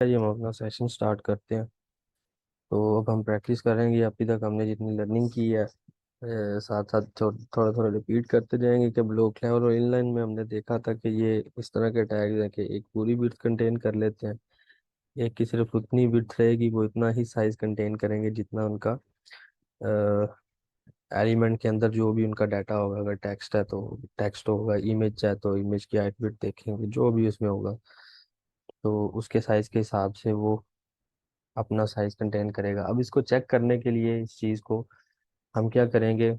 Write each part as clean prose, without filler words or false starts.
चलिए हम अपना सेशन स्टार्ट करते हैं। तो अब हम प्रैक्टिस करेंगे। अभी तक हमने जितनी लर्निंग की है साथ साथ थोड़ा थोड़ा रिपीट करते जाएंगे कि ब्लॉक लेवल और इनलाइन में हमने देखा था कि ये इस तरह के टैग्स हैं कि एक पूरी विड्थ कंटेन कर लेते हैं। एक की सिर्फ उतनी विड्थ रहेगी, वो इतना ही साइज कंटेन करेंगे जितना उनका एलिमेंट के अंदर जो भी उनका डाटा होगा। अगर टेक्स्ट है तो टेक्स्ट होगा, इमेज है तो इमेज की हाइट विड्थ देखेंगे, जो भी उसमें होगा तो उसके साइज के हिसाब से वो अपना साइज कंटेन करेगा। अब इसको चेक करने के लिए इस चीज़ को हम क्या करेंगे,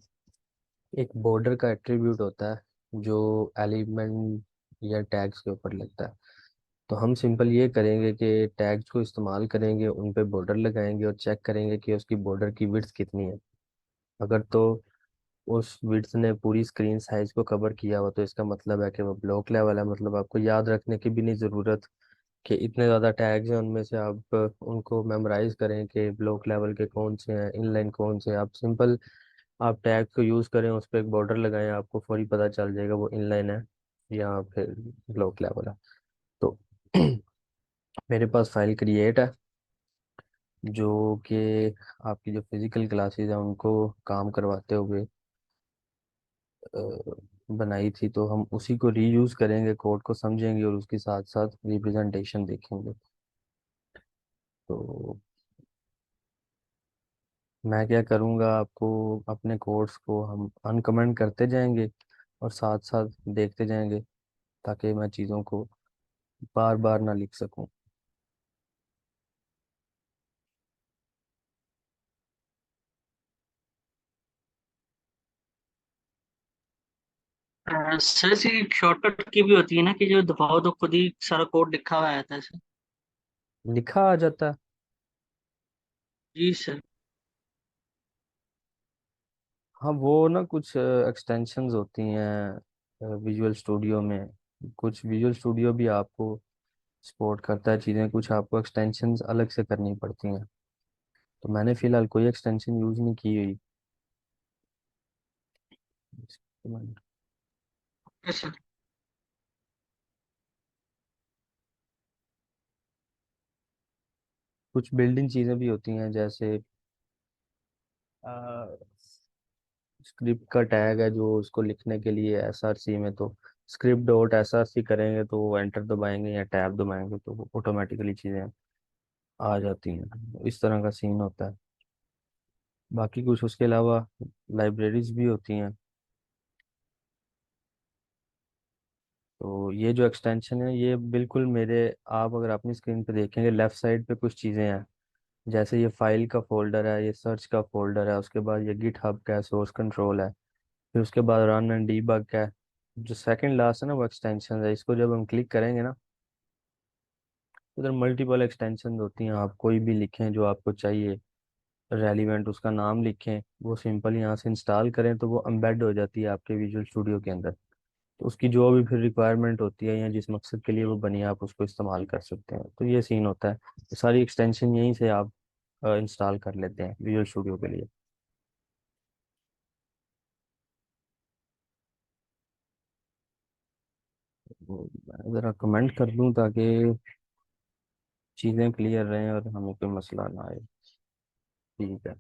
एक बॉर्डर का एट्रीब्यूट होता है जो एलिमेंट या टैग्स के ऊपर लगता है। तो हम सिंपल ये करेंगे कि टैग्स को इस्तेमाल करेंगे, उन पे बॉर्डर लगाएंगे और चेक करेंगे कि उसकी बॉर्डर की विड्थ कितनी है। अगर तो उस विड्थ ने पूरी स्क्रीन साइज को कवर किया हुआ तो इसका मतलब है कि वो ब्लॉक लेवल है। मतलब आपको याद रखने की भी नहीं ज़रूरत कि इतने ज़्यादा टैग्स हैं, उनमें से आप उनको मेमोराइज करें कि ब्लॉक लेवल के कौन से हैं, इनलाइन कौन से हैं। आप सिंपल आप टैग को यूज़ करें, उस पर एक बॉर्डर लगाएं, आपको फौरी पता चल जाएगा वो इनलाइन है या फिर ब्लॉक लेवल है। तो मेरे पास फाइल क्रिएट है जो कि आपकी जो फिजिकल क्लासेस हैं उनको काम करवाते हुए बनाई थी। तो हम उसी को रीयूज़ करेंगे, कोड को समझेंगे और उसके साथ साथ रिप्रेजेंटेशन देखेंगे। तो मैं क्या करूँगा, आपको अपने कोड्स को हम अनकमेंट करते जाएंगे और साथ साथ देखते जाएंगे ताकि मैं चीज़ों को बार बार ना लिख सकूं। सर जी, शॉर्टकट की भी होती है ना कि जो दबाओ तो खुद ही सारा कोड लिखा हुआ आता है सर। लिखा आ जाता है। जी सर। हाँ, वो ना कुछ एक्सटेंशंस होती हैं विजुअल स्टूडियो में। कुछ विजुअल स्टूडियो भी आपको सपोर्ट करता है चीज़ें, कुछ आपको एक्सटेंशंस अलग से करनी पड़ती हैं। तो मैंने फ़िलहाल कोई एक्सटेंशन यूज़ नहीं की हुई। Yes sir. कुछ बिल्डिंग चीज़ें भी होती हैं, जैसे स्क्रिप्ट का टैग है जो उसको लिखने के लिए एसआरसी में, तो स्क्रिप्ट डॉट एसआरसी करेंगे तो वो एंटर दबाएंगे या टैब दबाएंगे तो वो ऑटोमेटिकली चीज़ें आ जाती हैं। इस तरह का सीन होता है। बाकी कुछ उसके अलावा लाइब्रेरीज भी होती हैं। तो ये जो एक्सटेंशन है ये बिल्कुल मेरे, आप अगर अपनी स्क्रीन पे देखेंगे लेफ्ट साइड पे कुछ चीज़ें हैं, जैसे ये फाइल का फोल्डर है, ये सर्च का फोल्डर है, उसके बाद ये गिट हब का सोर्स कंट्रोल है, फिर उसके बाद रन एंड डीबग का है। जो सेकंड लास्ट है ना वो एक्सटेंशन है। इसको जब हम क्लिक करेंगे ना, उधर मल्टीपल एक्सटेंशन होती हैं। आप कोई भी लिखें जो आपको चाहिए, रेलिवेंट उसका नाम लिखें, वो सिंपल यहाँ से इंस्टॉल करें तो वो एम्बेड हो जाती है आपके विजुअल स्टूडियो के अंदर। तो उसकी जो भी फिर रिक्वायरमेंट होती है या जिस मकसद के लिए वो बनी है आप उसको इस्तेमाल कर सकते हैं। तो ये सीन होता है। तो सारी एक्सटेंशन यहीं से आप इंस्टॉल कर लेते हैं विजुअल स्टूडियो के लिए। वो मैं ज़रा कमेंट कर दूं ताकि चीज़ें क्लियर रहें और हमें कोई मसला ना आए। ठीक है,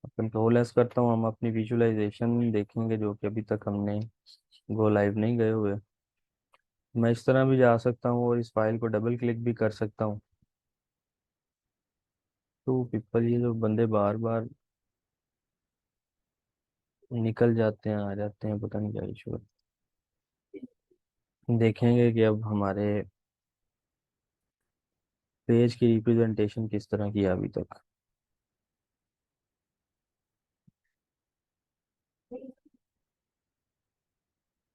कंट्रोल एस करता हूँ। हम अपनी विजुअलाइजेशन देखेंगे जो कि अभी तक हमने गो लाइव नहीं गए हुए। मैं इस तरह भी जा सकता हूँ और इस फाइल को डबल क्लिक भी कर सकता हूँ। तो पीपल, ये जो बंदे बार बार निकल जाते हैं आ जाते हैं, पता नहीं क्या इशू है। देखेंगे कि अब हमारे पेज की रिप्रेजेंटेशन किस तरह की है अभी तक।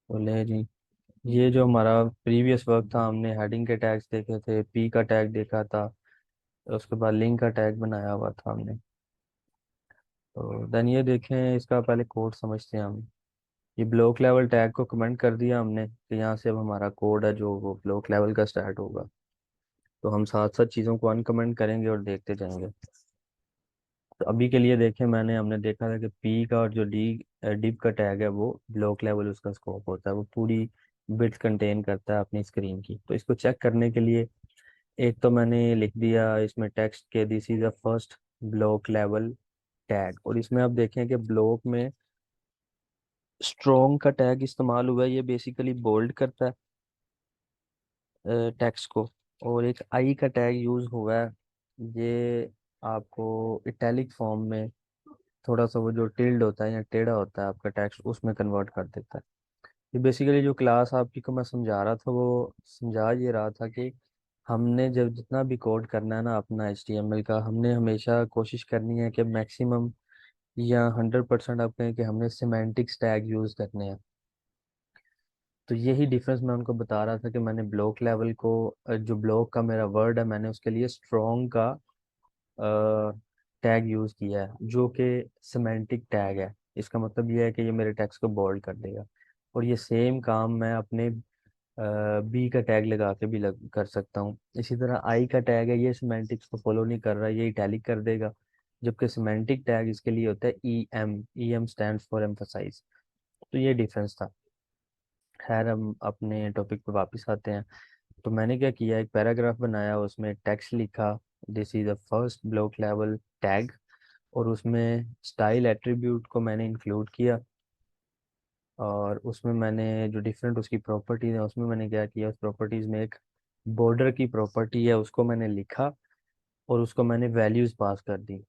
बोले जी, ये जो हमारा प्रीवियस वर्क था, हमने हेडिंग के टैग्स देखे थे, पी का टैग देखा था, उसके बाद लिंक का टैग बनाया हुआ था हमने। तो देन ये देखें, इसका पहले कोड समझते हैं हम। ये ब्लॉक लेवल टैग को कमेंट कर दिया हमने कि यहाँ से अब हमारा कोड है जो वो ब्लॉक लेवल का स्टार्ट होगा। तो हम साथ साथ चीज़ों को अनकमेंट करेंगे और देखते जाएंगे। तो अभी के लिए देखें, हमने देखा था कि पी का और जो डी डिप का टैग है वो ब्लॉक लेवल उसका स्कोप होता है, वो पूरी बिट्स कंटेन करता है अपनी स्क्रीन की। तो इसको चेक करने के लिए एक तो मैंने लिख दिया इसमें टेक्स्ट के this is a first block level tag, और इसमें आप देखें कि ब्लॉक में स्ट्रॉन्ग का टैग इस्तेमाल हुआ है, ये बेसिकली बोल्ड करता है टेक्स्ट को। और एक आई का टैग यूज हुआ है, ये आपको इटैलिक फॉर्म में थोड़ा सा वो जो टिल्ड होता है या टेढ़ा होता है आपका टेक्स्ट, उसमें कन्वर्ट कर देता है। ये बेसिकली जो क्लास आपकी को मैं समझा रहा था, वो समझा ये रहा था कि हमने जब जितना भी कोड करना है ना अपना HTML का, हमने हमेशा कोशिश करनी है कि मैक्सिमम या 100% आप कहें कि हमने सिमेंटिक्स टैग यूज़ करने हैं। तो यही डिफरेंस मैं उनको बता रहा था कि मैंने ब्लॉक लेवल को जो ब्लॉक का मेरा वर्ड है, मैंने उसके लिए स्ट्रॉन्ग का टैग यूज़ किया है जो कि सिमेंटिक टैग है। इसका मतलब ये है कि ये मेरे टेक्स्ट को बोल्ड कर देगा। और ये सेम काम मैं अपने बी का टैग लगा के भी कर सकता हूँ। इसी तरह आई का टैग है, ये सिमेंटिक्स को फॉलो नहीं कर रहा, ये इटैलिक कर देगा। जबकि सिमेंटिक टैग इसके लिए होता है E M stand for emphasise. तो ये डिफरेंस था। खैर हम अपने टॉपिक पे वापस आते हैं। तो मैंने क्या किया, एक पैराग्राफ बनाया, उसमें टेक्स्ट लिखा this is the first block level tag, और उसमें स्टाइल एट्रीब्यूट को मैंने इंक्लूड किया। और उसमें मैंने जो डिफरेंट उसकी प्रॉपर्टीज है, उसमें मैंने क्या किया, उस प्रॉपर्टीज में एक बॉर्डर की प्रॉपर्टी है, उसको मैंने लिखा और उसको मैंने वैल्यूज पास कर दी।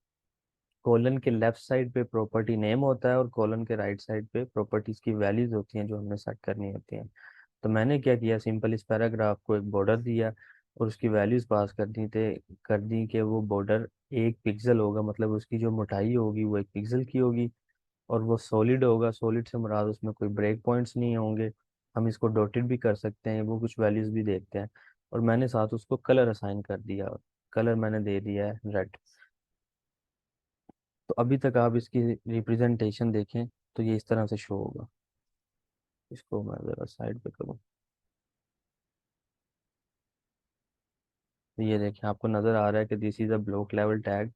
कॉलन के लेफ्ट साइड पे प्रॉपर्टी नेम होता है और कॉलन के राइट साइड पे प्रॉपर्टीज की वैल्यूज होती हैं जो हमने सेट करनी होती हैं। तो मैंने क्या किया, सिंपल इस पैराग्राफ को एक बॉर्डर दिया और उसकी वैल्यूज पास कर दी कि वो बॉर्डर 1 पिक्सल होगा, मतलब उसकी जो मोटाई होगी वो 1 पिक्सल की होगी। और वो सॉलिड होगा, सॉलिड से मुराद उसमें कोई ब्रेक पॉइंट्स नहीं होंगे। हम इसको डॉटेड भी कर सकते हैं, वो कुछ वैल्यूज भी देखते हैं। और मैंने साथ उसको कलर असाइन कर दिया, कलर मैंने दे दिया है रेड। तो अभी तक आप इसकी रिप्रेजेंटेशन देखें तो ये इस तरह से शो होगा। इसको मैं ज़रा साइड पे करूँ तो ये देखें, आपको नज़र आ रहा है कि this is a block level tag,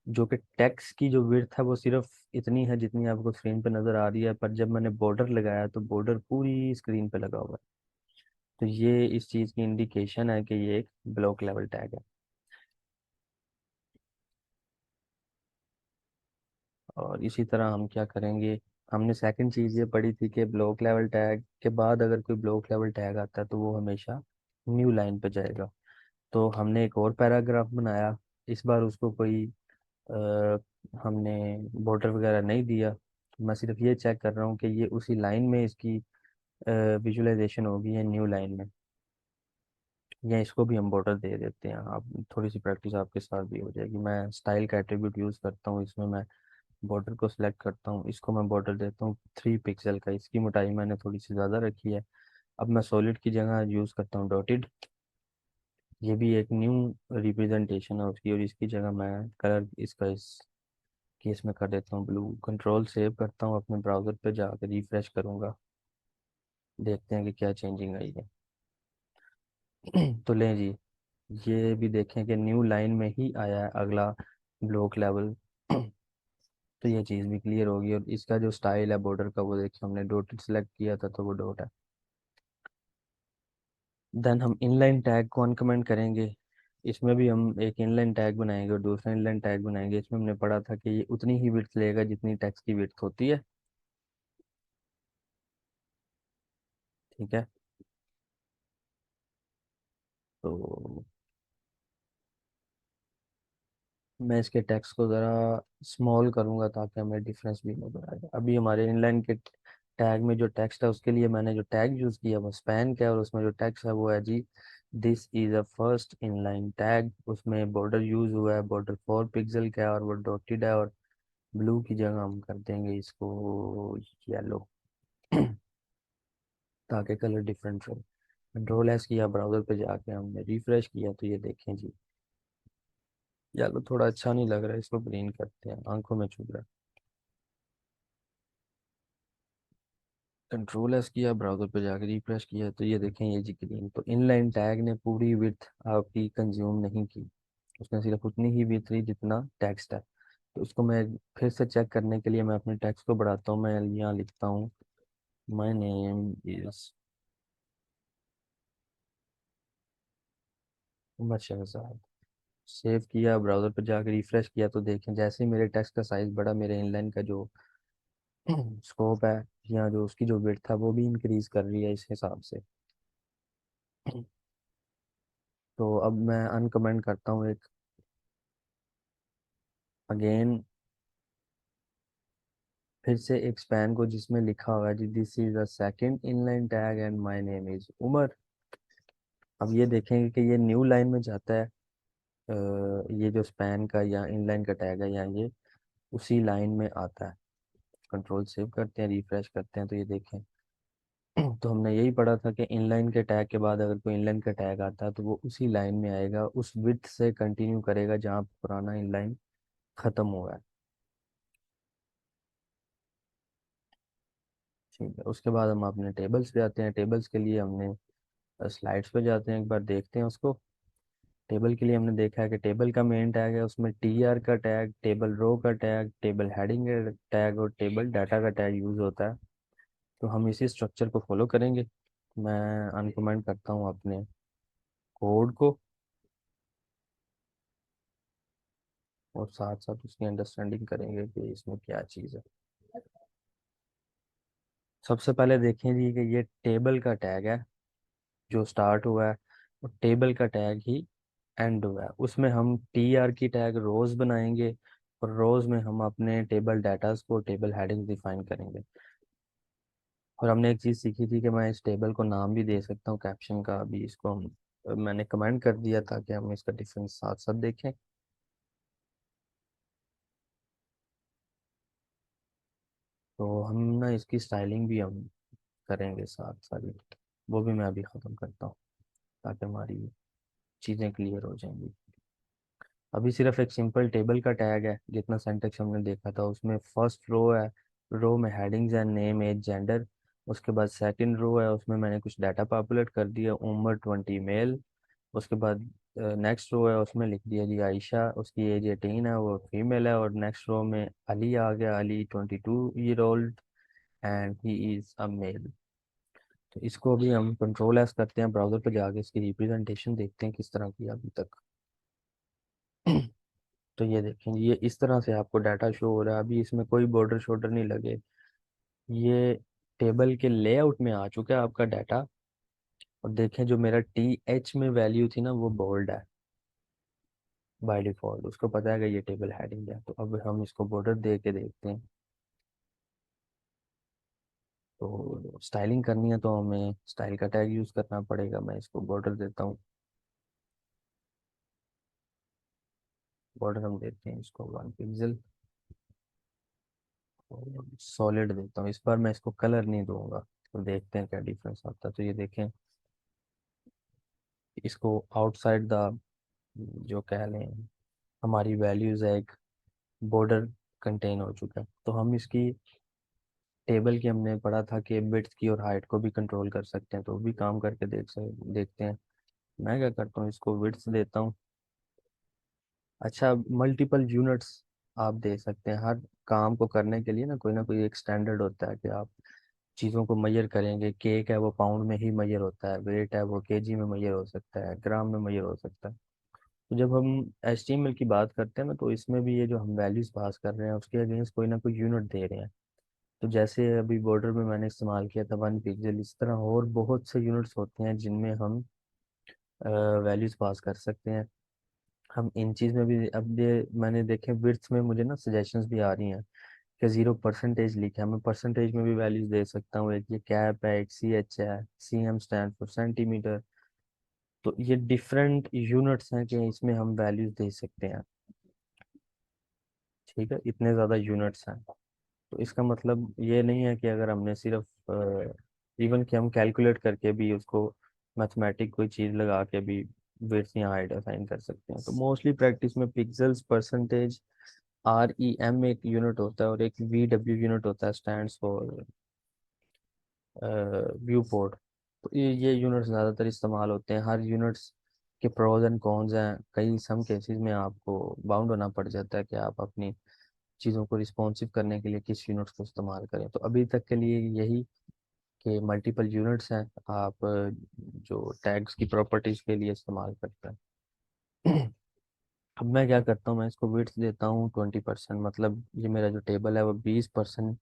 जो कि टेक्स्ट की जो विड्थ है वो सिर्फ इतनी है जितनी आपको स्क्रीन पे नज़र आ रही है, पर जब मैंने बॉर्डर लगाया तो बॉर्डर पूरी स्क्रीन पे लगा हुआ है। तो ये इस चीज़ की इंडिकेशन है कि ये एक ब्लॉक लेवल टैग है। और इसी तरह हम क्या करेंगे, हमने सेकंड चीज़ ये पढ़ी थी कि ब्लॉक लेवल टैग के बाद अगर कोई ब्लॉक लेवल टैग आता है तो वो हमेशा न्यू लाइन पे जाएगा। तो हमने एक और पैराग्राफ बनाया, इस बार उसको कोई हमने बॉर्डर वगैरह नहीं दिया। मैं सिर्फ ये चेक कर रहा हूँ कि ये उसी लाइन में इसकी विजुअलाइजेशन होगी या न्यू लाइन में, या इसको भी हम बॉर्डर दे देते हैं। आप थोड़ी सी प्रैक्टिस आपके साथ भी हो जाएगी। मैं स्टाइल का एट्रीब्यूट यूज़ करता हूँ, इसमें मैं बॉर्डर को सिलेक्ट करता हूँ, इसको मैं बॉर्डर देता हूँ 3 पिक्सल का, इसकी मोटाई मैंने थोड़ी सी ज़्यादा रखी है। अब मैं सॉलिड की जगह यूज़ करता हूँ डॉटेड। ये भी एक न्यू रिप्रेजेंटेशन है उसकी, और इसकी जगह मैं कलर इसका इस केस में कर देता हूँ ब्लू। कंट्रोल सेव करता हूँ, अपने ब्राउज़र पे जाकर रिफ्रेश करूँगा, देखते हैं कि क्या चेंजिंग आई है। तो लें जी, ये भी देखें कि न्यू लाइन में ही आया है अगला ब्लॉक लेवल। तो ये चीज़ भी क्लियर होगी। और इसका जो स्टाइल है बॉर्डर का, वो देखिए हमने डॉटेड सेलेक्ट किया था तो वो डॉट है। देन हम इनलाइन टैग को अनकमेंट करेंगे। इसमें भी हम एक इनलाइन टैग बनाएंगे और दूसरा इनलाइन टैग बनाएंगे। इसमें हमने पढ़ा था कि ये उतनी ही विड्थ लेगा जितनी टेक्स्ट की विड्थ होती है। ठीक है। तो मैं इसके टेक्स्ट को ज़रा स्मॉल करूँगा ताकि हमें डिफरेंस भी नजर आए। अभी हमारे इनलाइन के टैग में जो टेक्स्ट है उसके लिए मैंने जो टैग यूज़ किया वो स्पैन का है, और उसमें जो टेक्स्ट है वो है जी this is a first inline tag. उसमें बॉर्डर यूज़ हुआ है, बॉर्डर 4 पिक्सल का है और वो डॉटेड है। और ब्लू की जगह हम कर देंगे इसको येलो ताकि कलर डिफरेंट हो। कंट्रोल एस किया, ब्राउज़र पे जाके हमने रिफ्रेश किया तो ये देखें जी, येलो थोड़ा अच्छा नहीं लग रहा है, इसको ग्रीन करते हैं, आंखों में चुभ रहा है। कंट्रोल एस किया, ब्राउज़र पे जाके रिफ्रेश किया तो ये देखें ये जी ग्रीन। तो इनलाइन टैग ने पूरी विड्थ आपकी कंज्यूम नहीं की, उसने सिर्फ उतनी ही विड्थ ली जितना टेक्स्ट है। तो उसको मैं फिर से चेक करने के लिए मैं अपने टेक्स्ट को बढ़ाता हूँ। मैं यहाँ लिखता हूँ my name is Umar Shahzad save किया, ब्राउज़र पर जाकर रिफ्रेश किया तो देखें जैसे ही मेरे टेक्स्ट का साइज़ बढ़ा, मेरे इनलाइन का जो स्कोप है या जो उसकी जो विड्थ था वो भी इंक्रीज कर रही है इस हिसाब से। तो अब मैं अनकमेंट करता हूँ एक अगेन, फिर से एक स्पैन को जिसमें लिखा हुआ है जी this is a second inline tag and my name is Umar. अब ये देखेंगे कि ये न्यू लाइन में जाता है, ये जो स्पैन का या इनलाइन का टैग है या ये उसी लाइन में आता है। कंट्रोल सेव करते हैं, रिफ्रेश करते हैं तो ये देखें तो हमने यही पढ़ा था कि इनलाइन के टैग के बाद अगर कोई इनलाइन का टैग आता है तो वो उसी लाइन में आएगा, उस विड्थ से कंटिन्यू करेगा जहाँ पुराना इनलाइन ख़त्म हुआ है। ठीक है, उसके बाद हम अपने टेबल्स पे आते हैं। टेबल्स के लिए हमने स्लाइड्स पे जाते हैं, एक बार देखते हैं उसको। टेबल के लिए हमने देखा है कि टेबल का मेन टैग है, उसमें टी आर का टैग, टेबल रो का टैग, टेबल हेडिंग का टैग और टेबल डाटा का टैग यूज़ होता है। तो हम इसी स्ट्रक्चर को फॉलो करेंगे। मैं अनकमेंट करता हूँ अपने कोड को और साथ साथ उसकी अंडरस्टैंडिंग करेंगे कि इसमें क्या चीज़ है। सबसे पहले देखें जी कि ये टेबल का टैग है जो स्टार्ट हुआ है, और टेबल का टैग ही एंड हुआ है। उसमें हम टी आर की टैग रोज बनाएंगे और रोज में हम अपने टेबल डाटास को, टेबल हेडिंग डिफाइन करेंगे। और हमने एक चीज़ सीखी थी कि मैं इस टेबल को नाम भी दे सकता हूँ कैप्शन का। अभी इसको हम मैंने कमेंट कर दिया था कि हम इसका डिफरेंस साथ साथ देखें। तो हम ना इसकी स्टाइलिंग भी हम करेंगे साथ साथ, वो भी मैं अभी ख़त्म करता हूँ ताकि हमारी चीज़ें क्लियर हो जाएंगी। अभी सिर्फ एक सिंपल टेबल का टैग है, जितना सिंटेक्स हमने देखा था उसमें फर्स्ट रो है, रो में headings and name age gender. उसके बाद सेकंड रो है, उसमें मैंने कुछ डाटा पॉपुलेट कर दिया, उम्र 20 मेल। उसके बाद नेक्स्ट रो है, उसमें लिख दिया जी आयशा, उसकी एज 18 है, वो फीमेल है। और नेक्स्ट रो में अली आ गया, Ali 22 year old and he is a male. तो इसको अभी हम कंट्रोल एस करते हैं, ब्राउजर पर जाके इसकी रिप्रेजेंटेशन देखते हैं किस तरह की है अभी तक। तो ये देखें, ये इस तरह से आपको डाटा शो हो रहा है। अभी इसमें कोई बॉर्डर शोर्डर नहीं लगे, ये टेबल के लेआउट में आ चुका है आपका डाटा। और देखें जो मेरा टी एच में वैल्यू थी ना वो बोल्ड है बाय डिफॉल्ट, उसको पता है कि ये टेबल हेडिंग है। तो अब हम इसको बॉर्डर दे के देखते हैं। तो स्टाइलिंग करनी है तो हमें स्टाइल का टैग यूज़ करना पड़ेगा। मैं इसको बॉर्डर देता हूँ, बॉर्डर हम देते हैं इसको 1 पिक्सल। सॉलिड देता हूँ इस बार, मैं इसको कलर नहीं दूंगा। तो देखते हैं क्या डिफरेंस आता है। तो ये देखें, इसको आउटसाइड द जो कह लें हमारी वैल्यूज है, एक बॉर्डर कंटेन हो चुका है। तो हम इसकी टेबल की हमने पढ़ा था कि बिट्स की और हाइट को भी कंट्रोल कर सकते हैं, तो वो भी काम करके देखते हैं। मैं क्या करता हूँ, इसको विड्थ देता हूँ। अच्छा, मल्टीपल यूनिट्स आप दे सकते हैं। हर काम को करने के लिए ना कोई एक स्टैंडर्ड होता है कि आप चीज़ों को मेजर करेंगे। केक है वो पाउंड में ही मेजर होता है, वेट है वो केजी में मेजर हो सकता है, ग्राम में मेजर हो सकता है। तो जब हम HTML की बात करते हैं ना तो इसमें भी ये जो हम वैल्यूज पास कर रहे हैं उसके अगेंस्ट कोई ना कोई यूनिट दे रहे हैं। तो जैसे अभी बॉर्डर में मैंने इस्तेमाल किया था 1 पिक्सल, इस तरह और बहुत से यूनिट्स होते हैं जिनमें हम वैल्यूज पास कर सकते हैं। हम इन चीज़ में भी अब ये मैंने देखे विड्थ में मुझे ना सजेशंस भी आ रही हैं कि 0% लिखा है, मैं परसेंटेज में भी वैल्यूज दे सकता हूँ। एक ये कैप है, एक CH है, CM स्टैंड फॉर सेंटीमीटर। तो ये डिफरेंट यूनिट्स हैं कि इसमें हम वैल्यूज दे सकते हैं। ठीक है, इतने ज़्यादा यूनिट्स हैं। तो इसका मतलब ये नहीं है कि अगर हमने सिर्फ इवन कि हम कैलकुलेट करके भी उसको मैथमेटिक कोई चीज़ लगा के भी विड्थ या हाइट असाइन कर सकते हैं। तो मोस्टली प्रैक्टिस में पिक्सेल्स, परसेंटेज, REM एक यूनिट होता है और एक VW यूनिट होता है, स्टैंड्स फॉर व्यू पोर्ट। तो ये यूनिट्स ज़्यादातर इस्तेमाल होते हैं। हर यूनिट्स के प्रोज एंड कॉन्स हैं, कई सम केसेस में आपको बाउंड होना पड़ जाता है कि आप अपनी चीज़ों को रिस्पॉन्सिव करने के लिए किस यूनिट्स को इस्तेमाल करें। तो अभी तक के लिए यही कि मल्टीपल यूनिट्स हैं आप जो टैग्स की प्रॉपर्टीज़ के लिए इस्तेमाल करते हैं। अब मैं क्या करता हूँ, मैं इसको विड्थ देता हूँ 20%, मतलब ये मेरा जो टेबल है वो 20%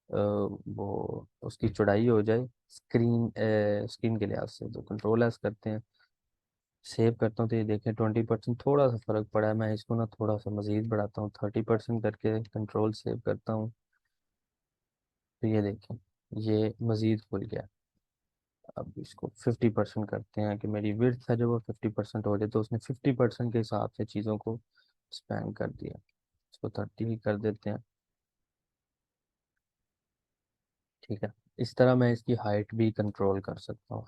वो उसकी चौड़ाई हो जाए स्क्रीन के लिहाज से। तो कंट्रोल एस करते हैं, सेव करता हूँ, तो ये देखें 20% थोड़ा सा फर्क पड़ा है। मैं इसको ना थोड़ा सा मजीद बढ़ाता हूँ, 30% करके कंट्रोल सेव करता हूँ। तो ये देखें, ये मजीद खुल गया। अब इसको 50% करते हैं कि मेरी विड्थ है जो वो 50% हो जाए। तो उसने 50% के हिसाब से चीज़ों को स्पैन कर दिया। इसको 30 ही कर देते हैं। ठीक है, इस तरह मैं इसकी हाइट भी कंट्रोल कर सकता हूँ।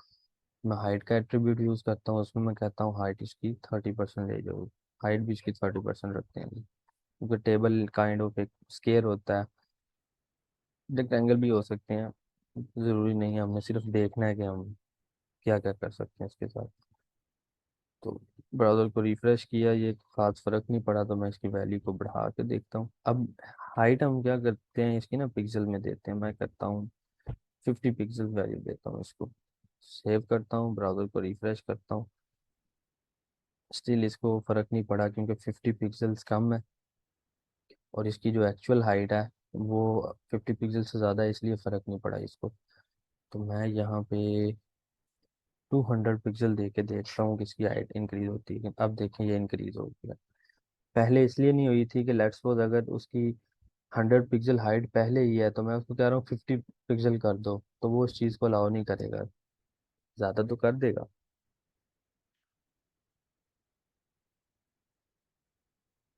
मैं हाइट का एट्रीब्यूट यूज़ करता हूँ, उसमें मैं कहता हूँ हाइट इसकी 30% ले जाओ। हाइट भी इसकी 30% रखते हैं, क्योंकि टेबल काइंड ऑफ एक स्केयर होता है। रेक्टेंगल भी हो सकते हैं, ज़रूरी नहीं है, हमने सिर्फ देखना है कि हम क्या क्या कर सकते हैं इसके साथ। तो ब्राउज़र को रिफ़्रेश किया, ये खास फ़र्क नहीं पड़ा, तो मैं इसकी वैल्यू को बढ़ा के देखता हूँ। अब हाइट हम क्या करते हैं इसकी ना, पिक्सल में देते हैं। मैं करता हूँ 50 पिक्सल वैल्यू देता हूँ इसको। सेव करता हूँ, ब्राउज़र को रिफ़्रेश करता हूँ। स्टिल इसको फ़र्क नहीं पड़ा, क्योंकि 50 पिक्सल्स कम है और इसकी जो एक्चुअल हाइट है वो 50 पिक्सल से ज़्यादा है, इसलिए फ़र्क नहीं पड़ा इसको। तो मैं यहाँ पे 200 पिक्सल दे के देखता हूँ कि इसकी हाइट इंक्रीज होती है। अब देखें ये इंक्रीज हो गया। पहले इसलिए नहीं हुई थी कि लेट्स सपोज अगर उसकी 100 पिक्सल हाइट पहले ही है, तो मैं उसको कह रहा हूँ 50 पिक्सल कर दो, तो वो उस चीज़ को अलाउ नहीं करेगा। ज़्यादा तो कर देगा।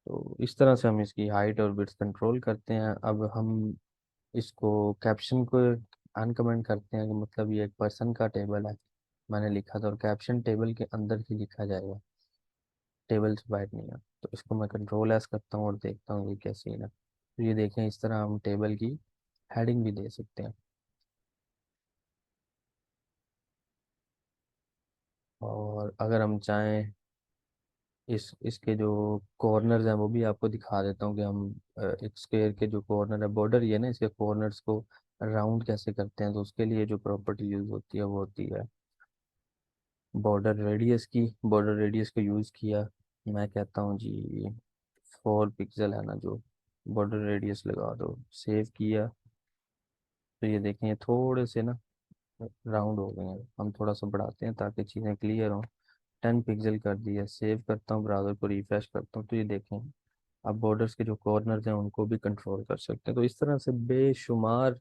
तो इस तरह से हम इसकी हाइट और विड्थ कंट्रोल करते हैं। अब हम इसको कैप्शन को अनकमेंट करते हैं कि मतलब ये एक पर्सन का टेबल है, मैंने लिखा था, और कैप्शन टेबल के अंदर ही लिखा जाएगा, टेबल से बाहर नहीं है। तो इसको मैं कंट्रोल एस करता हूँ और देखता हूँ ये क्या सीन है। तो ये देखें, इस तरह हम टेबल की हेडिंग भी दे सकते हैं। और अगर हम चाहें, इसके जो कॉर्नर्स हैं वो भी आपको दिखा देता हूँ कि हम एक स्क्वायर के जो कॉर्नर है, बॉर्डर ये ना, इसके कॉर्नर्स को राउंड कैसे करते हैं। तो उसके लिए जो प्रॉपर्टी यूज़ होती है वो होती है बॉर्डर रेडियस की। बॉर्डर रेडियस को यूज़ किया, मैं कहता हूँ जी 4 पिक्सल है ना जो, बॉर्डर रेडियस लगा दो। सेव किया, तो ये देखें ये थोड़े से ना राउंड हो गए हैं। हम थोड़ा सा बढ़ाते हैं ताकि चीज़ें क्लियर हों। 10 पिक्सल कर दिया, सेव करता हूँ, ब्राउज़र को रिफ्रेश करता हूँ, तो ये देखें आप बॉर्डर्स के जो कॉर्नर्स हैं उनको भी कंट्रोल कर सकते हैं। तो इस तरह से बेशुमार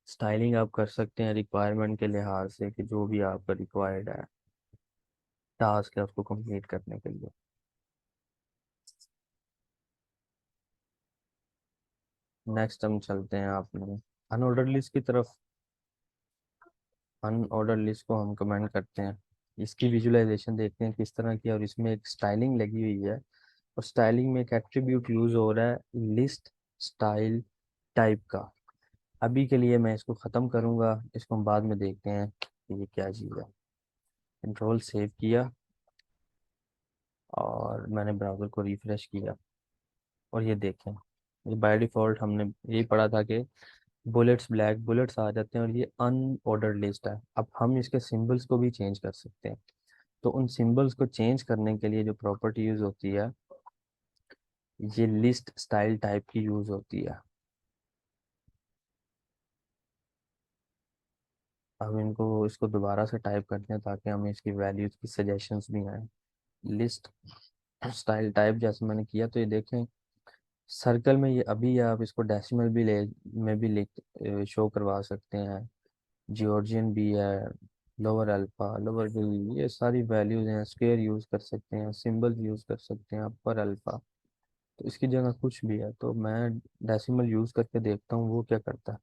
स्टाइलिंग आप कर सकते हैं रिक्वायरमेंट के लिहाज से, कि जो भी आपका रिक्वायर्ड है, टास्क है उसको कंप्लीट करने के लिए। नेक्स्ट हम चलते हैं आपने अनऑर्डर लिस्ट की तरफ। अनऑर्डर लिस्ट को हम कमेंट करते हैं, इसकी विजुअलाइजेशन देखते हैं किस तरह की है, और इसमें एक स्टाइलिंग लगी हुई है। और स्टाइलिंग में एक एट्रीब्यूट यूज हो रहा है, लिस्ट स्टाइल टाइप का। अभी के लिए मैं इसको ख़त्म करूँगा, इसको हम बाद में देखते हैं कि ये क्या चीज़ है। कंट्रोल सेव किया और मैंने ब्राउज़र को रिफ्रेश किया, और ये देखें, ये बाय डिफ़ॉल्ट हमने यही पढ़ा था कि बुलेट्स ब्लैक बुलेट्स आ जाते हैं, और ये अनऑर्डर्ड लिस्ट है। अब हम इसके सिंबल्स को भी चेंज कर सकते हैं। तो उन सिंबल्स को चेंज करने के लिए जो प्रॉपर्टी यूज़ होती है, ये लिस्ट स्टाइल टाइप की यूज़ होती है। हम इनको इसको दोबारा से टाइप करते हैं ताकि हमें इसकी वैल्यूज की सजेशंस भी आए। लिस्ट स्टाइल टाइप जैसे मैंने किया, तो ये देखें सर्कल में ये अभी है। आप इसको डेसिमल भी ले में भी लिख शो करवा सकते हैं। जॉर्जियन भी है, लोअर अल्फा, लोअर बी, ये सारी वैल्यूज हैं। स्क्वायर यूज़ कर सकते हैं, सिंबल यूज़ कर सकते हैं, अपर अल्फा। तो इसकी जगह कुछ भी है, तो मैं डेसिमल यूज़ करके देखता हूँ वो क्या करता है।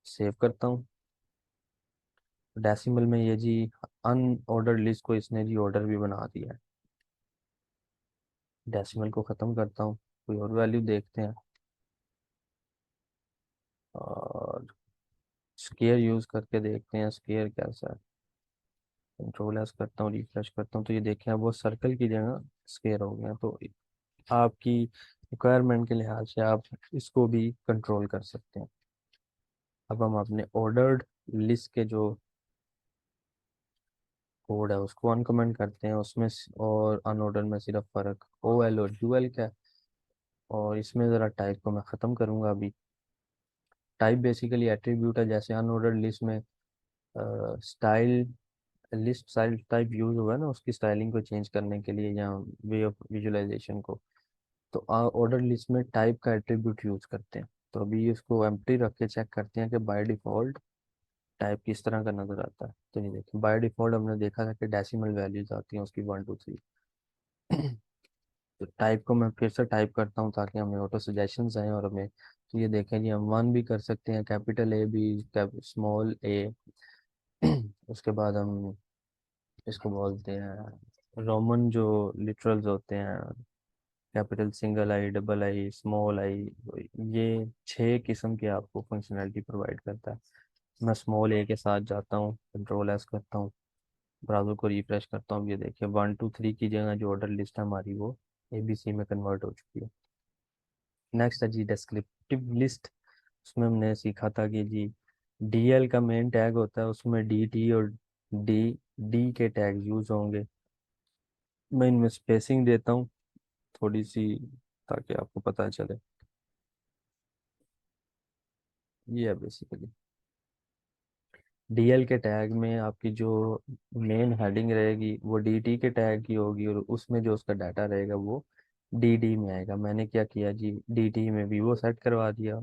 सेव करता हूँ, डेसिमल में ये जी अनऑर्डर लिस्ट को इसने जी ऑर्डर भी बना दिया है। डेसिमल को ख़त्म करता हूँ, कोई और वैल्यू देखते हैं। और स्केयर यूज़ करके देखते हैं स्केयर कैसा है। कंट्रोल एस करता हूँ, रिफ्रेश करता हूँ, तो ये देखें अब वो सर्कल की जगह स्केयर हो गया। तो आपकी रिक्वायरमेंट के लिहाज से आप इसको भी कंट्रोल कर सकते हैं। अब हम अपने ऑर्डर्ड लिस्ट के जो कोड है उसको अनकमेंट करते हैं उसमें और अनऑर्डर में सिर्फ फ़र्क ओ एल और यू एल का है। और इसमें ज़रा टाइप को मैं ख़त्म करूँगा अभी। टाइप बेसिकली एट्रीब्यूट है, जैसे अनऑर्डर्ड लिस्ट में style list style type use हुआ है ना, उसकी स्टाइलिंग को चेंज करने के लिए या वे ऑफ विजुअलाइजेशन को। तो ऑर्डर लिस्ट में टाइप का एट्रीब्यूट यूज़ करते हैं। तो अभी इसको एम्प्टी रख के चेक करते हैं कि बाय डिफ़ॉल्ट टाइप किस तरह का नज़र आता है। तो ये देखिए बाय डिफ़ॉल्ट हमने देखा था कि डेसिमल वैल्यूज आती हैं उसकी 1 2 3। तो टाइप को मैं फिर से टाइप करता हूँ ताकि हमें ऑटो सजेशंस आए और हमें। तो ये देखें जी हम वन भी कर सकते हैं, कैपिटल ए भी, स्मॉल ए। उसके बाद हम इसको बोलते हैं रोमन जो लिटरल्स होते हैं, capital single I, double I, small I. ये 6 किस्म की आपको फंक्शनैलिटी प्रोवाइड करता है। मैं स्मॉल ए के साथ जाता हूँ, कंट्रोल एस करता हूँ, ब्राउज़र को रिफ्रेश करता हूँ। ये देखिए 1 2 3 की जगह जो ऑर्डर लिस्ट है हमारी वो ABC में कन्वर्ट हो चुकी है। नेक्स्ट है जी डिस्क्रिप्टिव लिस्ट। उसमें हमने सीखा था कि जी DL का मेन टैग होता है, उसमें DT और डी डी के टैग यूज होंगे। मैं इनमें स्पेसिंग देता हूँ थोड़ी सी ताकि आपको पता चले। ये है बेसिकली DL के टैग में आपकी जो मेन हेडिंग रहेगी वो DT के टैग की होगी और उसमें जो उसका डाटा रहेगा वो DD में आएगा। मैंने क्या किया जी, DT में वीवो सेट करवा दिया।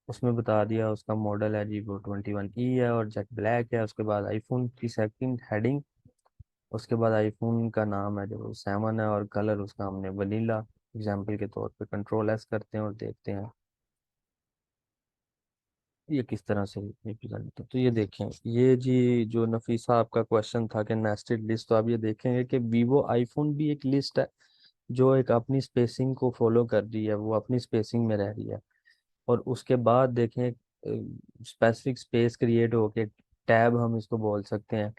उसमें बता दिया उसका मॉडल है जी वो 21E है और जेट ब्लैक है। उसके बाद आईफोन की सेकंड हेडिंग, उसके बाद आईफोन का नाम है जो 7 है और कलर उसका हमने वनीला एग्जाम्पल के तौर पे कंट्रोल एस करते हैं और देखते हैं ये किस तरह से रिप्रेजेंट होता है। तो ये देखें, ये जी जो नफीसा आपका क्वेश्चन था कि नेस्टेड लिस्ट, तो आप ये देखेंगे कि वीवो आईफोन भी एक लिस्ट है जो एक अपनी स्पेसिंग को फॉलो कर रही है, वो अपनी स्पेसिंग में रह रही है। और उसके बाद देखें स्पेसिफिक स्पेस क्रिएट होके टैब हम इसको बोल सकते हैं।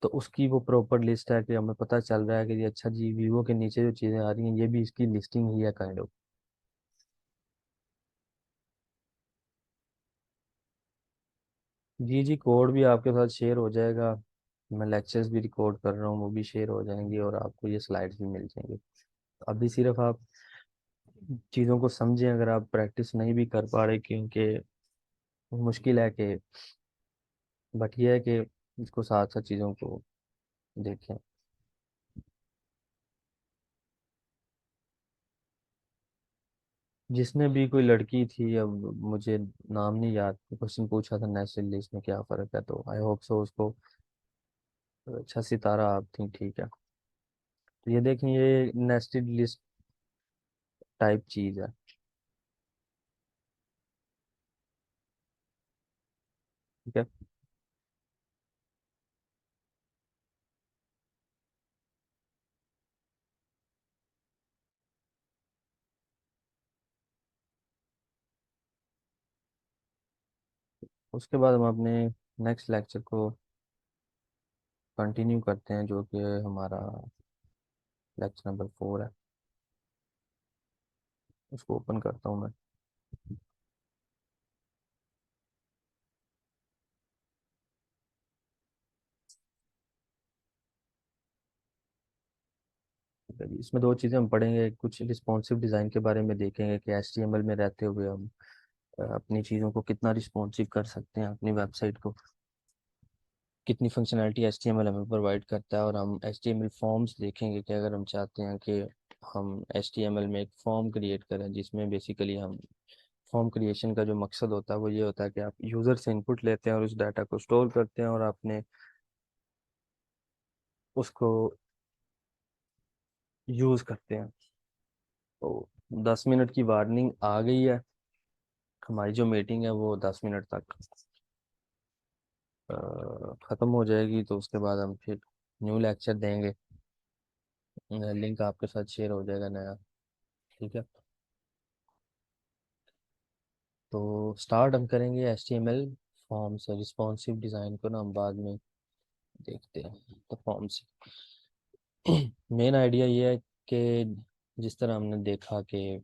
तो उसकी वो प्रॉपर लिस्ट है कि हमें पता चल रहा है कि ये अच्छा जी वीवो के नीचे जो चीज़ें आ रही हैं ये भी इसकी लिस्टिंग ही है काइंड ऑफ। जी जी कोड भी आपके साथ शेयर हो जाएगा। मैं लेक्चर्स भी रिकॉर्ड कर रहा हूँ वो भी शेयर हो जाएंगे और आपको ये स्लाइड्स भी मिल जाएंगे। अभी सिर्फ आप चीज़ों को समझें, अगर आप प्रैक्टिस नहीं भी कर पा रहे क्योंकि मुश्किल है कि, बट ये है कि इसको साथ साथ चीज़ों को देखें। जिसने भी कोई लड़की थी, अब मुझे नाम नहीं याद, क्वेश्चन पूछा था नेशनल लिस्ट में क्या फ़र्क है, तो आई होप सो उसको अच्छा सितारा आप थी, ठीक है। तो ये देखें ये नेस्टेड लिस्ट टाइप चीज़ है, ठीक है। उसके बाद हम अपने नेक्स्ट लेक्चर को कंटिन्यू करते हैं जो कि हमारा लेक्चर नंबर 4 है। उसको ओपन करता हूँ मैं। ठीक है जी, इसमें दो चीज़ें हम पढ़ेंगे, कुछ रिस्पॉन्सिव डिज़ाइन के बारे में देखेंगे कि HTML में रहते हुए हम अपनी चीज़ों को कितना रिस्पॉन्सिव कर सकते हैं, अपनी वेबसाइट को कितनी फंक्शनैलिटी HTML हमें प्रोवाइड करता है। और हम HTML फॉर्म्स देखेंगे कि अगर हम चाहते हैं कि हम HTML में एक फॉर्म क्रिएट करें जिसमें बेसिकली हम फॉर्म क्रिएशन का जो मकसद होता है वो ये होता है कि आप यूज़र से इनपुट लेते हैं और उस डाटा को स्टोर करते हैं और आपने उसको यूज़ करते हैं। तो 10 मिनट की वार्निंग आ गई है। हमारी जो मीटिंग है वो 10 मिनट तक ख़त्म हो जाएगी, तो उसके बाद हम फिर न्यू लेक्चर देंगे। लिंक आपके साथ शेयर हो जाएगा नया, ठीक है। तो स्टार्ट हम करेंगे HTML फॉर्म से। रिस्पॉन्सिव डिज़ाइन को ना हम बाद में देखते हैं। तो फॉर्म से मेन आइडिया ये है कि जिस तरह हमने देखा कि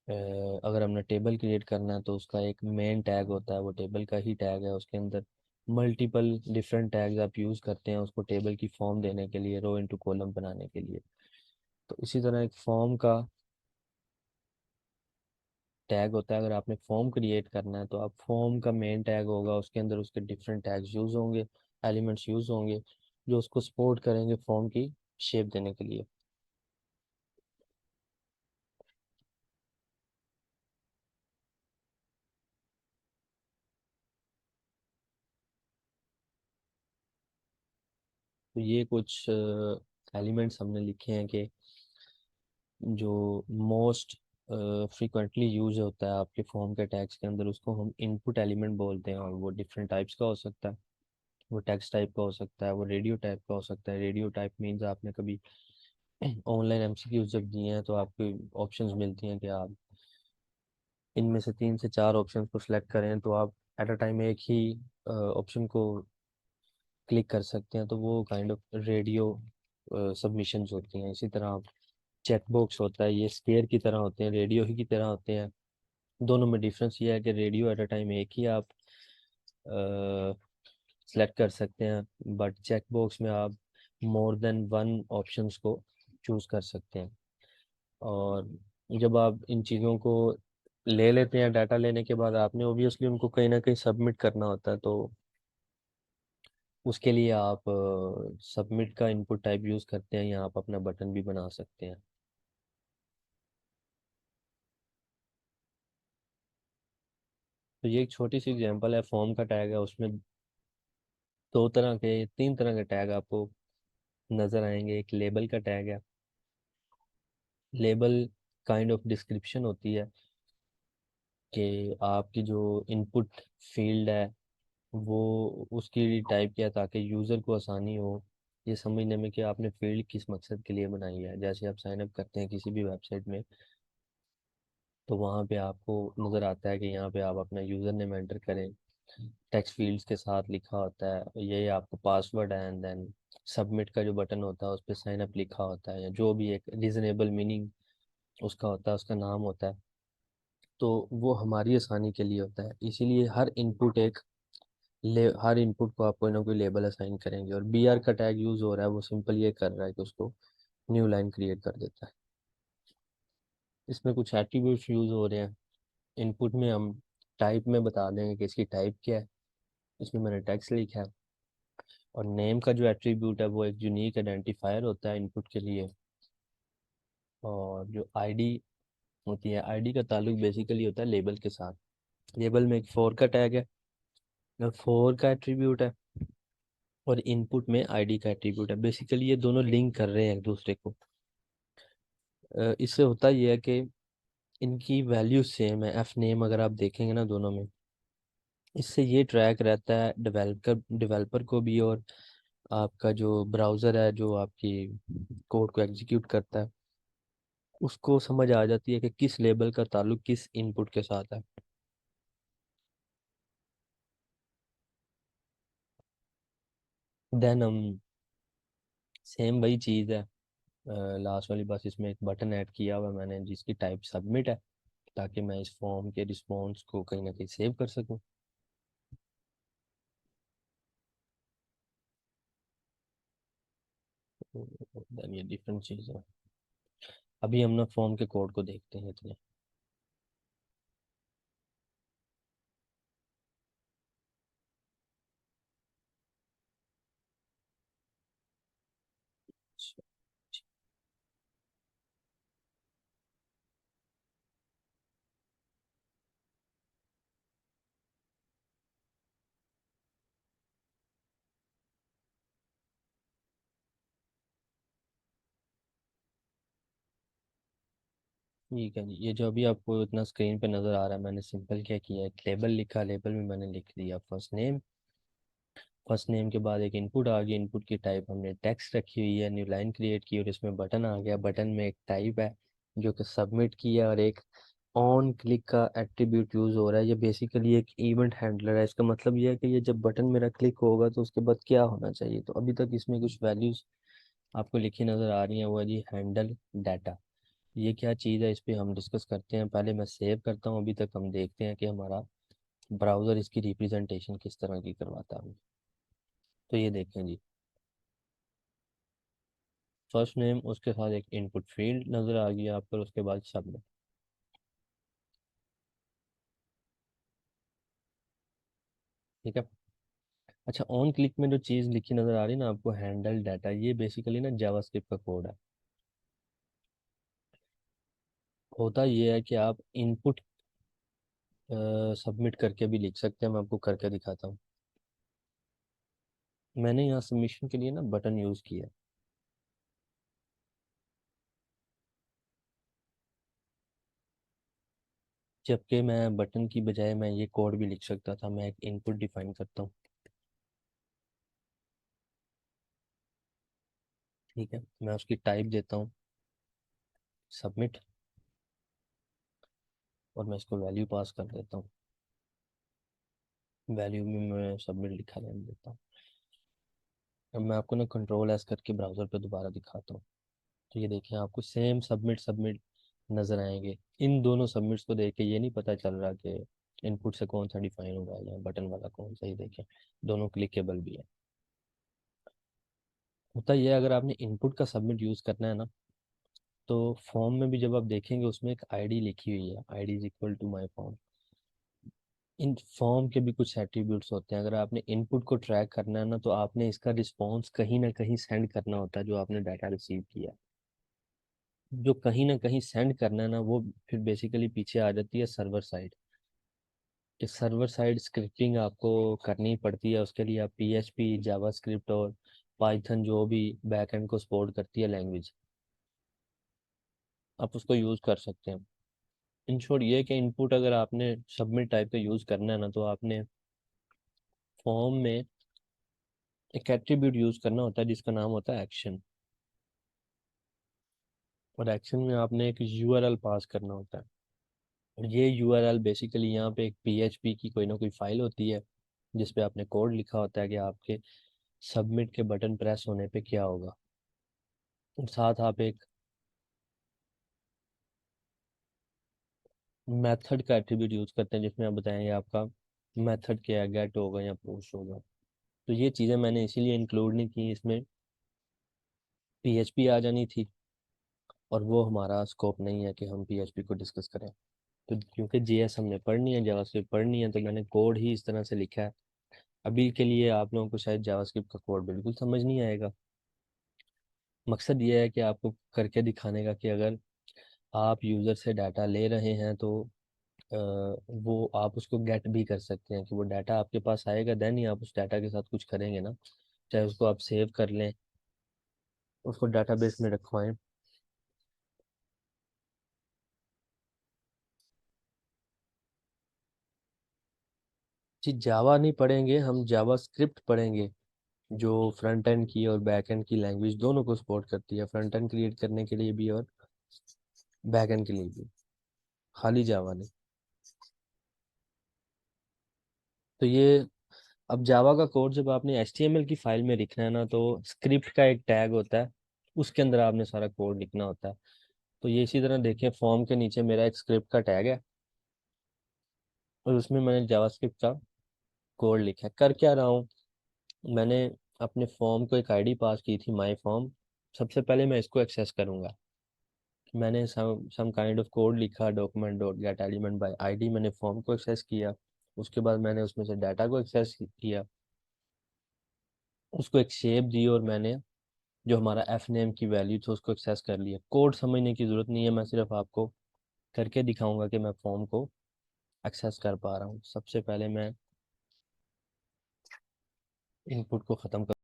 अगर हमने टेबल क्रिएट करना है तो उसका एक मेन टैग होता है, वो टेबल का ही टैग है उसके अंदर। मल्टीपल डिफरेंट टैग्स आप यूज़ करते हैं उसको टेबल की फॉर्म देने के लिए, रो इनटू कॉलम बनाने के लिए। तो इसी तरह एक फॉर्म का टैग होता है। अगर आपने फॉर्म क्रिएट करना है तो आप फॉर्म का मेन टैग होगा, उसके अंदर उसके डिफरेंट टैग्स यूज़ होंगे, एलिमेंट्स यूज़ होंगे जो उसको सपोर्ट करेंगे फॉर्म की शेप देने के लिए। तो ये कुछ एलिमेंट्स हमने लिखे हैं कि जो मोस्ट फ्रीक्वेंटली यूज होता है आपके फॉर्म के टैग्स के अंदर, उसको हम इनपुट एलिमेंट बोलते हैं। और वो डिफरेंट टाइप्स का हो सकता है, वो टेक्स्ट टाइप का हो सकता है, वो रेडियो टाइप का हो सकता है। रेडियो टाइप मीन्स आपने कभी ऑनलाइन एमसीक्यूज जब दिए हैं तो आपको ऑप्शंस मिलती हैं कि आप इनमें से 3 से 4 ऑप्शन को सिलेक्ट करें तो आप एट अ टाइम एक ही ऑप्शन को क्लिक कर सकते हैं। तो वो काइंड ऑफ रेडियो सबमिशंस होती हैं। इसी तरह चेक बॉक्स होता है, ये स्केयर की तरह होते हैं, रेडियो ही की तरह होते हैं। दोनों में डिफरेंस ये है कि रेडियो एट अ टाइम एक ही आप सेलेक्ट कर सकते हैं, बट चेक बॉक्स में आप मोर देन वन ऑप्शंस को चूज़ कर सकते हैं। और जब आप इन चीज़ों को ले लेते हैं, डाटा लेने के बाद आपने ओबियसली उनको कहीं ना कहीं सबमिट करना होता है। तो उसके लिए आप सबमिट का इनपुट टाइप यूज़ करते हैं, या आप अपना बटन भी बना सकते हैं। तो ये एक छोटी सी एग्जांपल है, फॉर्म का टैग है, उसमें 3 तरह के टैग आपको नज़र आएंगे। एक लेबल का टैग है। लेबल काइंड ऑफ डिस्क्रिप्शन होती है कि आपकी जो इनपुट फील्ड है वो उसकी टाइप किया ताकि यूज़र को आसानी हो ये समझने में कि आपने फील्ड किस मकसद के लिए बनाई है। जैसे आप साइन अप करते हैं किसी भी वेबसाइट में, तो वहाँ पे आपको नज़र आता है कि यहाँ पे आप अपना यूज़र नेम एंटर करें, टेक्स्ट फील्ड्स के साथ लिखा होता है ये आपका पासवर्ड है, एंड देन सबमिट का जो बटन होता है उस पर साइन अप लिखा होता है, या जो भी एक रीजनेबल मीनिंग उसका होता है, उसका नाम होता है। तो वो हमारी आसानी के लिए होता है, इसीलिए हर इनपुट को आप कोई ना कोई लेबल असाइन करेंगे। और बी आर का टैग यूज़ हो रहा है, वो सिंपल ये कर रहा है कि उसको न्यू लाइन क्रिएट कर देता है। इसमें कुछ एट्रीब्यूट्स यूज़ हो रहे हैं। इनपुट में हम टाइप में बता देंगे कि इसकी टाइप क्या है, इसमें मैंने टेक्स्ट लिखा है। और नेम का जो एट्रीब्यूट है वो एक यूनिक आइडेंटिफायर होता है इनपुट के लिए। और जो आईडी होती है, आईडी का ताल्लुक बेसिकली होता है लेबल के साथ। लेबल में एक फोर का टैग है, फोर का एट्रीब्यूट है, और इनपुट में आईडी का एट्रीब्यूट है। बेसिकली ये दोनों लिंक कर रहे हैं एक दूसरे को। इससे होता ये है कि इनकी वैल्यू सेम है, एफ नेम अगर आप देखेंगे ना दोनों में। इससे ये ट्रैक रहता है डेवलपर को भी, और आपका जो ब्राउज़र है जो आपकी कोड को एग्जीक्यूट करता है उसको समझ आ जाती है कि किस लेबल का ताल्लुक किस इनपुट के साथ है। देन हम सेम वही चीज़ है लास्ट वाली, बस इसमें एक बटन ऐड किया हुआ है मैंने जिसकी टाइप सबमिट है, ताकि मैं इस फॉर्म के रिस्पॉन्स को कहीं ना कहीं सेव कर सकूं। देन ये डिफरेंट चीज़ है। अभी हम ना फॉर्म के कोड को देखते हैं इतने। ठीक है जी, ये जो अभी आपको इतना स्क्रीन पे नज़र आ रहा है, मैंने सिंपल क्या किया है, एक लेबल लिखा, लेबल में मैंने लिख दिया फर्स्ट नेम। फर्स्ट नेम के बाद एक इनपुट आ गया, इनपुट की टाइप हमने टेक्स्ट रखी हुई है, न्यू लाइन क्रिएट की, और इसमें बटन आ गया, बटन में एक टाइप है जो कि सबमिट किया, और एक ऑन क्लिक का एट्रीब्यूट यूज़ हो रहा है। ये बेसिकली एक इवेंट हैंडलर है। इसका मतलब ये है कि ये जब बटन मेरा क्लिक होगा तो उसके बाद क्या होना चाहिए। तो अभी तक इसमें कुछ वैल्यूज़ आपको लिखी नज़र आ रही हैं, वो है जी हैंडल डाटा। ये क्या चीज़ है, इस पर हम डिस्कस करते हैं। पहले मैं सेव करता हूँ, अभी तक हम देखते हैं कि हमारा ब्राउज़र इसकी रिप्रेजेंटेशन किस तरह की करवाता है। तो ये देखें जी, फर्स्ट नेम, उसके साथ एक इनपुट फील्ड नज़र आ गया आपको, उसके बाद सबमिट। ठीक है। अच्छा, ऑन क्लिक में जो चीज़ लिखी नज़र आ रही है ना आपको, हैंडल डाटा, ये बेसिकली ना जावास्क्रिप्ट का कोड है। होता ये है कि आप इनपुट सबमिट करके भी लिख सकते हैं। मैं आपको करके दिखाता हूँ। मैंने यहाँ सबमिशन के लिए ना बटन यूज़ किया, जबकि मैं बटन की बजाय मैं ये कोड भी लिख सकता था। मैं एक इनपुट डिफाइन करता हूँ। ठीक है, मैं उसकी टाइप देता हूँ सबमिट, और मैं इसको वैल्यू पास कर देता हूँ। वैल्यू में मैं सबमिट लिखा रहने देता हूँ। अब मैं आपको ना कंट्रोल एस करके ब्राउज़र पे दोबारा दिखाता हूँ। तो ये देखिए, आपको सेम सबमिट सबमिट नज़र आएंगे। इन दोनों सबमिट्स को देख के ये नहीं पता चल रहा कि इनपुट से कौन सा डिफाइन हुआ है या बटन वाला कौन सा। ही देखें, दोनों क्लिकेबल भी है। होता यह है, अगर आपने इनपुट का सबमिट यूज़ करना है ना, तो फॉर्म में भी जब आप देखेंगे उसमें एक आईडी लिखी हुई है, ID is equal to my form. इन फॉर्म के भी कुछ एट्रीब्यूट्स होते हैं। अगर आपने इनपुट को ट्रैक करना है ना, तो आपने इसका रिस्पॉन्स कहीं ना कहीं सेंड करना होता है। जो आपने डाटा रिसीव किया, जो कहीं ना कहीं सेंड करना है ना, वो फिर बेसिकली पीछे आ जाती है सर्वर साइड। कि सर्वर साइड स्क्रिप्टिंग आपको करनी पड़ती है। उसके लिए आप PHP, जावास्क्रिप्ट और पाइथन, जो भी बैकएंड को सपोर्ट करती है लैंग्वेज, आप उसको यूज़ कर सकते हैं। इन शॉर्ट ये है कि इनपुट अगर आपने सबमिट टाइप का यूज़ करना है ना, तो आपने फॉर्म में एक एट्रीब्यूट यूज़ करना होता है जिसका नाम होता है एक्शन। और एक्शन में आपने एक URL पास करना होता है। और ये URL बेसिकली यहाँ पे एक PHP की कोई ना कोई फाइल होती है, जिस पे आपने कोड लिखा होता है कि आपके सबमिट के बटन प्रेस होने पे क्या होगा। और साथ आप एक मेथड का एट्रीब्यूट यूज़ करते हैं, जिसमें आप बताएंगे आपका मेथड क्या है, गेट होगा या पोस्ट होगा। तो ये चीज़ें मैंने इसीलिए इंक्लूड नहीं की इसमें, PHP आ जानी थी, और वो हमारा स्कोप नहीं है कि हम PHP को डिस्कस करें। तो क्योंकि JS हमने पढ़नी है, जावास्क्रिप्ट पढ़नी है, तो मैंने कोड ही इस तरह से लिखा है। अभी के लिए आप लोगों को शायद जावास्क्रिप्ट का कोड बिल्कुल समझ नहीं आएगा। मकसद ये है कि आपको करके दिखाने का कि अगर आप यूज़र से डाटा ले रहे हैं, तो अ, वो आप उसको गेट भी कर सकते हैं। कि वो डाटा आपके पास आएगा, देन ही आप उस डाटा के साथ कुछ करेंगे ना। चाहे उसको आप सेव कर लें, उसको डाटाबेस में रखवाएं। जी, जावा नहीं पढ़ेंगे हम, जावा स्क्रिप्ट पढ़ेंगे, जो फ्रंट एंड की और बैक एंड की लैंग्वेज दोनों को सपोर्ट करती है। फ्रंट एंड क्रिएट करने के लिए भी और बैक एंड के लिए भी, खाली जावा नहीं। तो ये, अब जावा का कोड जब आपने HTML की फाइल में लिखना है ना, तो स्क्रिप्ट का एक टैग होता है, उसके अंदर आपने सारा कोड लिखना होता है। तो ये इसी तरह देखें, फॉर्म के नीचे मेरा एक स्क्रिप्ट का टैग है, और उसमें मैंने जावास्क्रिप्ट का कोड लिखा है। कर क्या रहा हूँ, मैंने अपने फॉर्म को एक आईडी पास की थी, माई फॉर्म। सबसे पहले मैं इसको एक्सेस करूँगा। मैंने सम काइंड ऑफ कोड लिखा, document dot gate element by ID. मैंने फॉर्म को एक्सेस किया, उसके बाद मैंने उसमें से डाटा को एक्सेस किया, उसको एक शेप दी, और मैंने जो हमारा एफ नेम की वैल्यू थी उसको एक्सेस कर लिया। कोड समझने की ज़रूरत नहीं है, मैं सिर्फ आपको करके दिखाऊंगा कि मैं फॉर्म को एक्सेस कर पा रहा हूँ। सबसे पहले मैं इनपुट को ख़त्म कर